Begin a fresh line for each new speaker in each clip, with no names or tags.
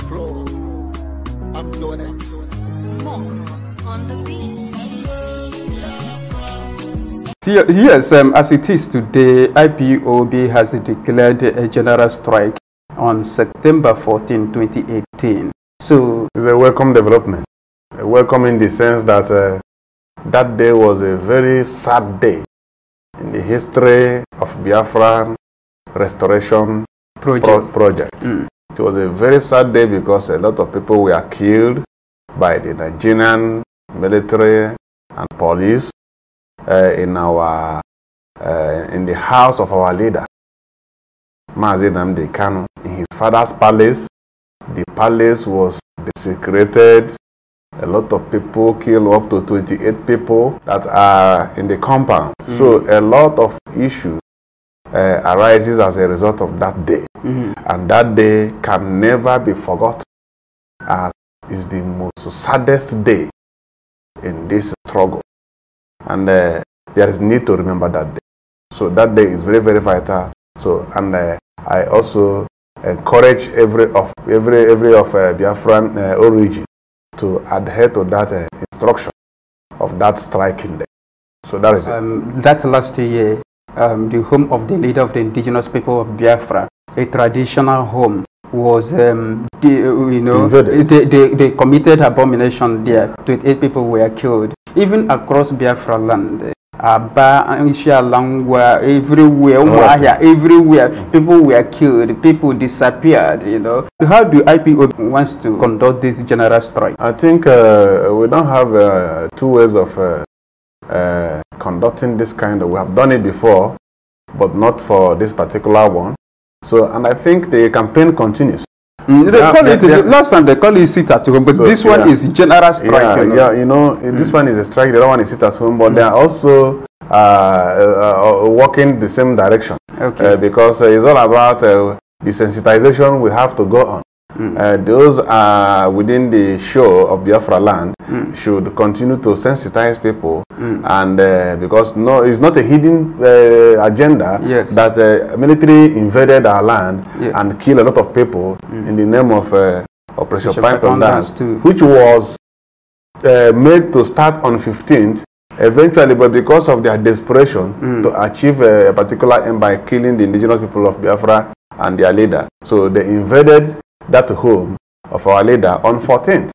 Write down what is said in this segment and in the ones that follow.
floor. I'm doing it.
More on the beat.
Yes, as it is today, IPOB has declared a general strike on September 14, 2018. So
it's a welcome development. A welcome in the sense that that day was a very sad day in the history of Biafra restoration project. It was a very sad day because a lot of people were killed by the Nigerian military and police in the house of our leader, Mazi Nnamdi Kanu, in his father's palace. The palace was desecrated. A lot of people killed, up to 28 people that are in the compound. So a lot of issues arises as a result of that day. And that day can never be forgotten. It's the most saddest day in this struggle. And there is need to remember that day. So that day is very, very vital. So, and I also encourage every of Biafran origin to adhere to that instruction of that striking day. So that is it.
That last year, the home of the leader of the indigenous people of Biafra, a traditional home, was they committed abomination there. 28 people were killed. Even across Biafra land, everywhere, everywhere, people were killed, people disappeared, How do IPOB wants to conduct this general strike?
I think we don't have two ways of conducting this kind of, we have done it before, but not for this particular one. So, and I think the campaign continues.
Last time they call it sit at home, but so, this one is general strike.
This one is a strike, the other one is sit at home, but they are also working the same direction. Okay. Because it's all about the sensitization we have to go on. Those within the show of Biafra land should continue to sensitize people, and because it's not a hidden agenda that military invaded our land and killed a lot of people in the name of Operation Python Dance, which was made to start on 15th. Eventually, but because of their desperation to achieve a particular aim by killing the indigenous people of Biafra and their leader, so they invaded that home of our leader on 14th.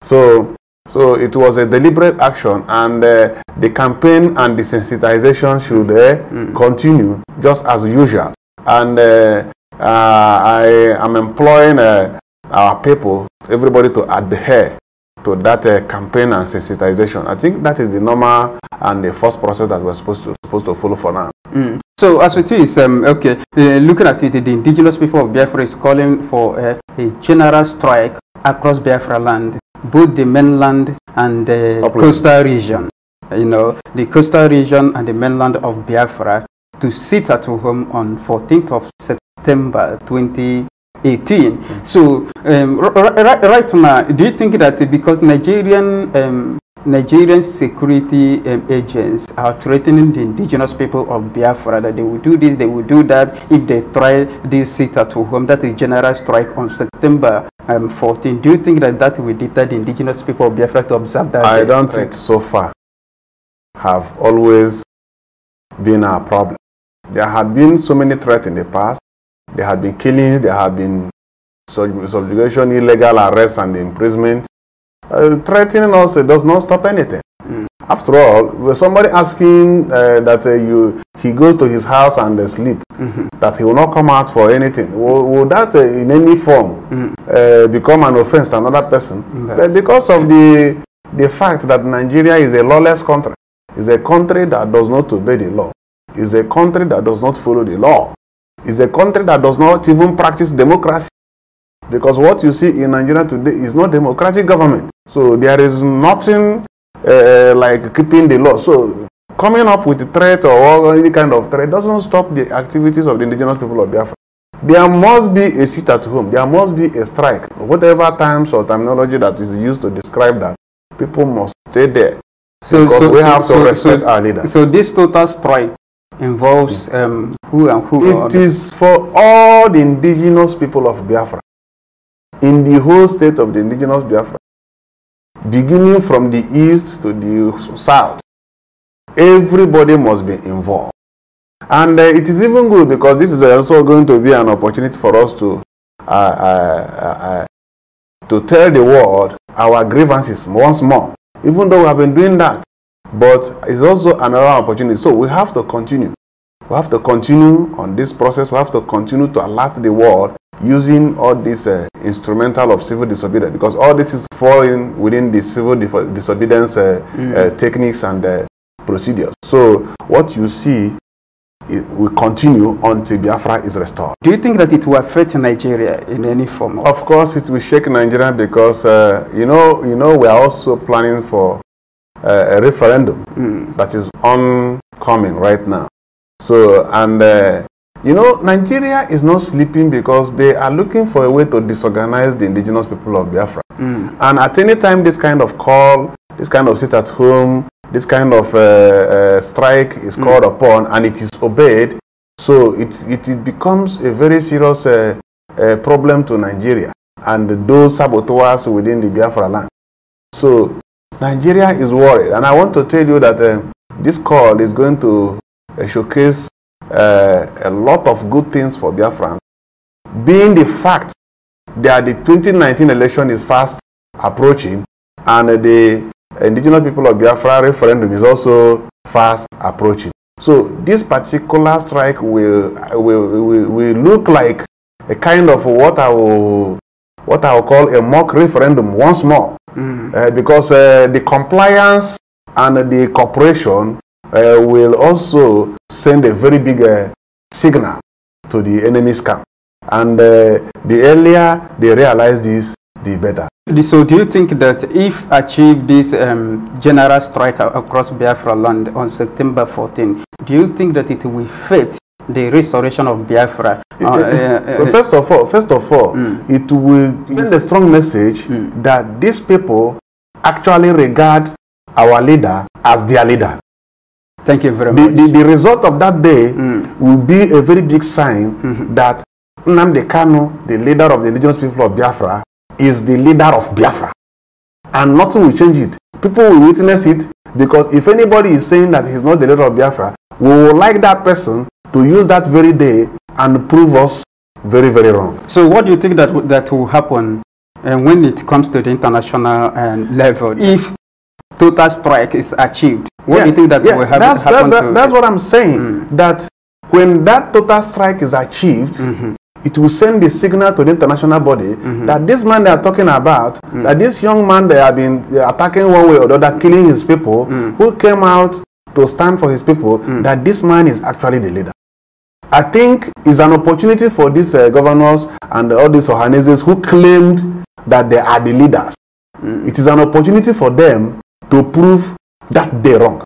So it was a deliberate action, and the campaign and the sensitization should continue just as usual. And I am employing our people, everybody, to adhere to that campaign and sensitization. I think that is the normal and the first process that we're supposed to follow for now.
So as it is, looking at it, the indigenous people of Biafra is calling for a general strike across Biafra land, both the mainland and the coastal region. The coastal region and the mainland of Biafra to sit at home on 14th of September 2018. So right now, do you think that because Nigerian security agents are threatening the indigenous people of Biafra that they will do this, they will do that if they try this sit at home, that is general strike on September 14? Do you think that will deter the indigenous people of Biafra to observe that?
I don't think so far have always been our problem. There had been so many threats in the past. There had been killings, there had been subjugation, illegal arrests and imprisonment. Threatening also does not stop anything. After all, with somebody asking that he goes to his house and sleep, that he will not come out for anything, will that in any form become an offense to another person? But because of the fact that Nigeria is a lawless country, is a country that does not obey the law, is a country that does not follow the law, is a country that does not even practice democracy. Because what you see in Nigeria today is not democratic government. So there is nothing like keeping the law. So coming up with a threat or any kind of threat doesn't stop the activities of the indigenous people of Biafra. There must be a sit at home. There must be a strike. Whatever terms or terminology that is used to describe that, people must stay there. So we have to respect our leaders.
So this total strike involves who and who?
It is for all the indigenous people of Biafra. in the whole state of the indigenous Biafra, beginning from the east to the south. Everybody must be involved. And it is even good because this is also going to be an opportunity for us to tell the world our grievances once more, even though we have been doing that. But it's also another opportunity. So we have to continue. We have to continue on this process. We have to continue to alert the world using all this instrumental of civil disobedience, because all this is falling within the civil disobedience techniques and procedures. So what you see, it will continue until Biafra is restored.
Do you think that it will affect Nigeria in any form?
Of course, it will shake Nigeria because we are also planning for a referendum that is oncoming right now. So, and Nigeria is not sleeping because they are looking for a way to disorganize the indigenous people of Biafra. And at any time this kind of call, this kind of sit at home, this kind of strike is called upon and it is obeyed, so it becomes a very serious problem to Nigeria and those saboteurs within the Biafra land. So Nigeria is worried, and I want to tell you that this call is going to showcase a lot of good things for Biafrans, being the fact that the 2019 election is fast approaching and the indigenous people of Biafra referendum is also fast approaching. So this particular strike will look like a kind of what I will call a mock referendum once more, because the compliance and the cooperation will also send a very big signal to the enemy's camp, and the earlier they realize this, the better.
So do you think that if achieve this general strike across Biafra land on September 14, do you think that it will fit the restoration of Biafra?
First of all, it will send a strong message that these people actually regard our leader as their leader.
Thank you very much.
The result of that day will be a very big sign that Nnamdi Kanu, the leader of the indigenous people of Biafra, is the leader of Biafra, and nothing will change it. People will witness it, because if anybody is saying that he's not the leader of Biafra, we would like that person to use that very day and prove us very, very wrong.
So what do you think that will happen when it comes to the international level? If total strike is achieved, what do you think that will happen?
That's what I'm saying, that when that total strike is achieved, it will send the signal to the international body that this man they are talking about, that this young man they have been attacking one way or the other, killing his people, who came out to stand for his people, that this man is actually the leader. I think it's an opportunity for these governors and all these Ohaneses who claimed that they are the leaders. It is an opportunity for them to prove that they're wrong.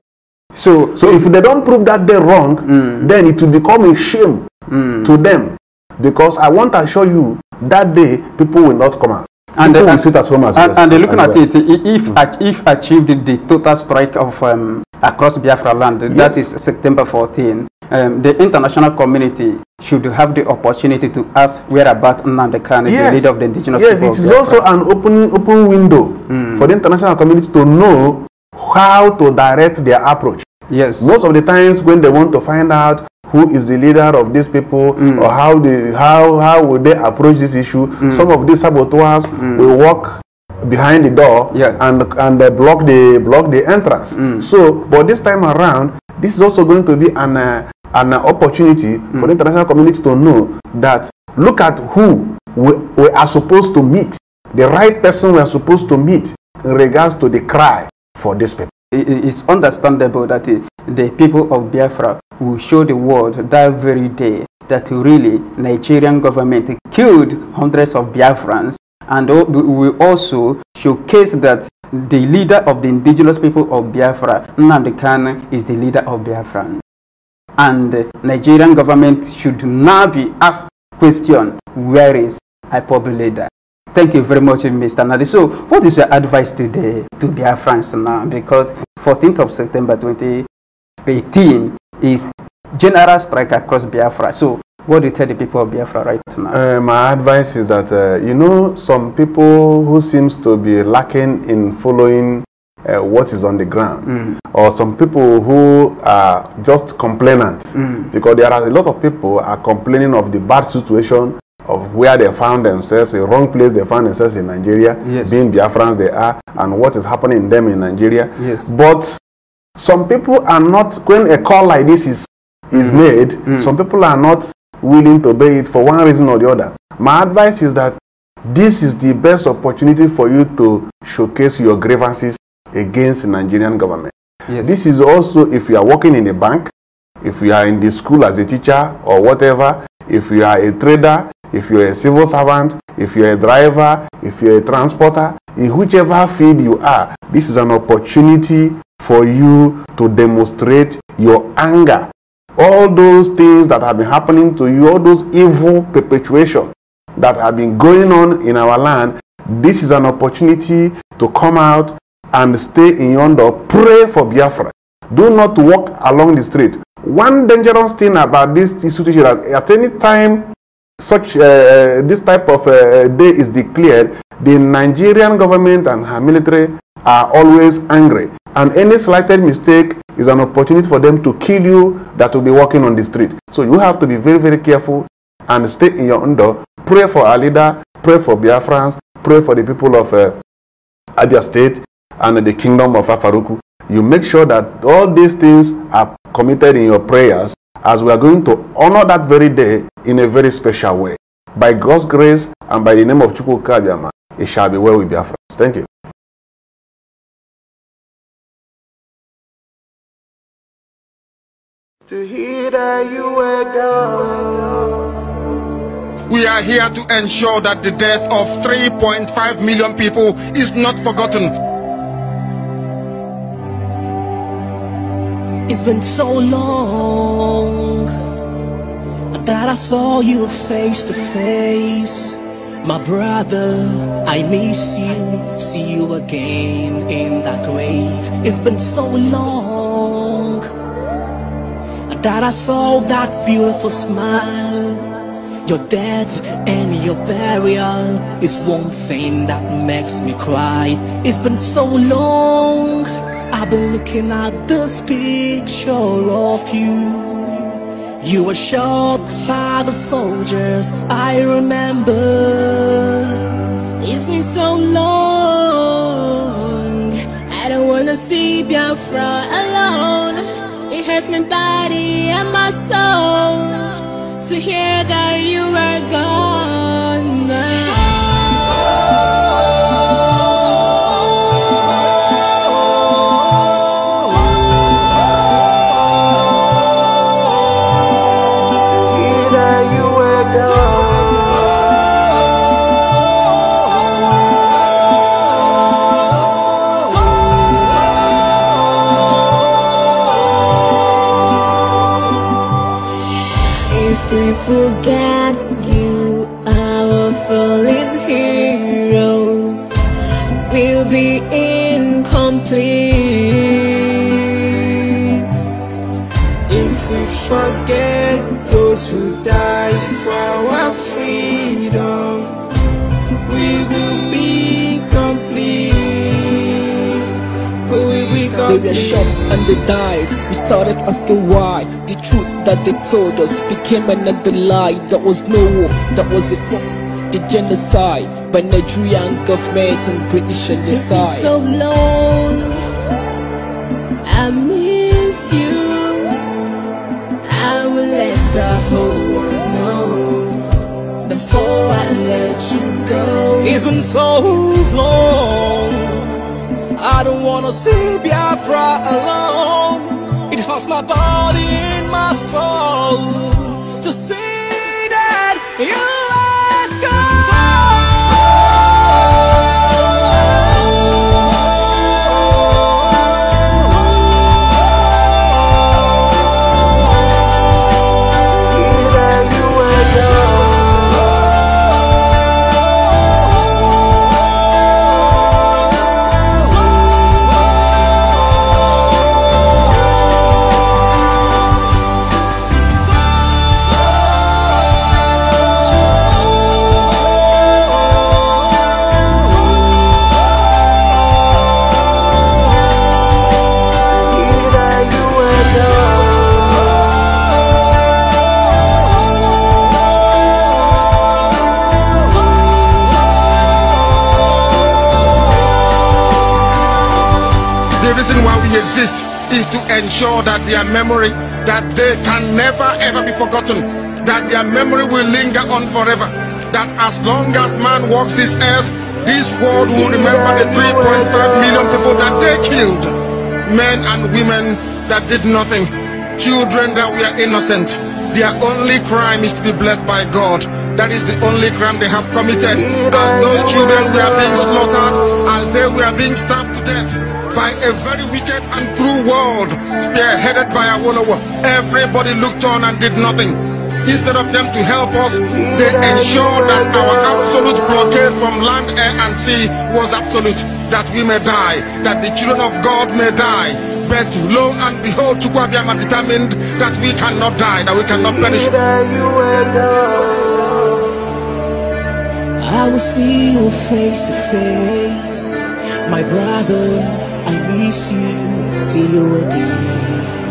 So if they don't prove that they're wrong, then it will become a shame to them. Because I want to assure you, that day people will not come out. And people will sit at home as well.
And they're looking at it, if achieved the total strike of across Biafra land, that is September 14, the international community should have the opportunity to ask where about Nnamdi Kanu, the leader of the indigenous people.
Yes, it is also an open window for the international community to know how to direct their approach.
Yes.
Most of the times when they want to find out who is the leader of these people, or how will they approach this issue, some of these saboteurs will walk behind the door and block the entrance. So, but this time around, this is also going to be an opportunity for the international community to know that look at who we are supposed to meet, the right person we are supposed to meet in regards to the cry for this people.
It's understandable that the people of Biafra will show the world that very day that really Nigerian government killed hundreds of Biafrans, and we will also showcase that the leader of the indigenous people of Biafra, Nnamdi Kanu, is the leader of Biafrans. And the Nigerian government should now be asked question, where is Ipob leader? Thank you very much, Mr. Nadi. So, what is your advice today to Biafrans now? Because 14th of September 2018 is general strike across Biafra. So, What do you tell the people of Biafra right now?
My advice is that, you know, some people who seems to be lacking in following what is on the ground, or some people who are just complainant, because there are a lot of people are complaining of the bad situation of where they found themselves, the wrong place they found themselves in Nigeria,
Yes.
being Biafrans they are, and what is happening in them in Nigeria.
Yes.
But some people are not, when a call like this is made, some people are not willing to obey it for one reason or the other. My advice is that this is the best opportunity for you to showcase your grievances against the Nigerian government.
Yes.
This is also if you are working in a bank, if you are in the school as a teacher or whatever, if you are a trader, if you are a civil servant, if you are a driver, if you are a transporter, in whichever field you are, this is an opportunity for you to demonstrate your anger. All those things that have been happening to you, all those evil perpetuation that have been going on in our land, this is an opportunity to come out and stay in yonder, pray for Biafra. Do not walk along the street. One dangerous thing about this situation, that at any time such this type of day is declared, the Nigerian government and her military are always angry, and any slighted mistake is an opportunity for them to kill you that will be walking on the street. So you have to be very, very careful and stay in your own door. Pray for our leader, pray for Biafrans, pray for the people of Abia State and the kingdom of Afaruku. You make sure that all these things are committed in your prayers, as we are going to honor that very day in a very special way. By God's grace and by the name of Chukwu Kabiama, it shall be well with Biafra. Thank you.
To hear that you were gone.
We are here to ensure that the death of 3.5 million people is not forgotten.
It's been so long that I saw you face to face. My brother, I miss you. See you again in that grave. It's been so long that I saw that beautiful smile. Your death and your burial is one thing that makes me cry. It's been so long, I've been looking at this picture of you. You were shot by the soldiers, I remember. It's been so long, I don't wanna see Biafra alone. It hurts my body and my soul to hear that you are gone now.
Hear that you were
If we forget you, our fallen heroes will be incomplete.
If we forget those who died for our freedom, we will be complete. We will be
They were
complete.
shot and they died. We started asking why. The truth that they told us became another lie. That was no war, that was a form. The genocide by Nigerian government and British
It's been
genocide.
so long, I miss you. I will let the whole world know before I let you go.
It's been so long, I don't wanna see Biafra alone. It hurts my body and my soul to see that you are
Hear that you were
ensure that their memory, that they can never ever be forgotten, that their memory will linger on forever, that as long as man walks this earth, this world will remember the 3.5 million people that they killed, men and women that did nothing, children that were innocent. Their only crime is to be blessed by God. That is the only crime they have committed. As those children were being slaughtered, as they were being stabbed to death by a very wicked and cruel world, spearheaded by Awolowo, everybody looked on and did nothing. Instead of them to help us, they ensured that our absolute blockade from land, air, and sea was absolute, that we may die, that the children of God may die. But lo and behold, Chukwuabiama determined that we cannot die, that we cannot perish.
I will see you face to face, my brother. I miss you. See you again.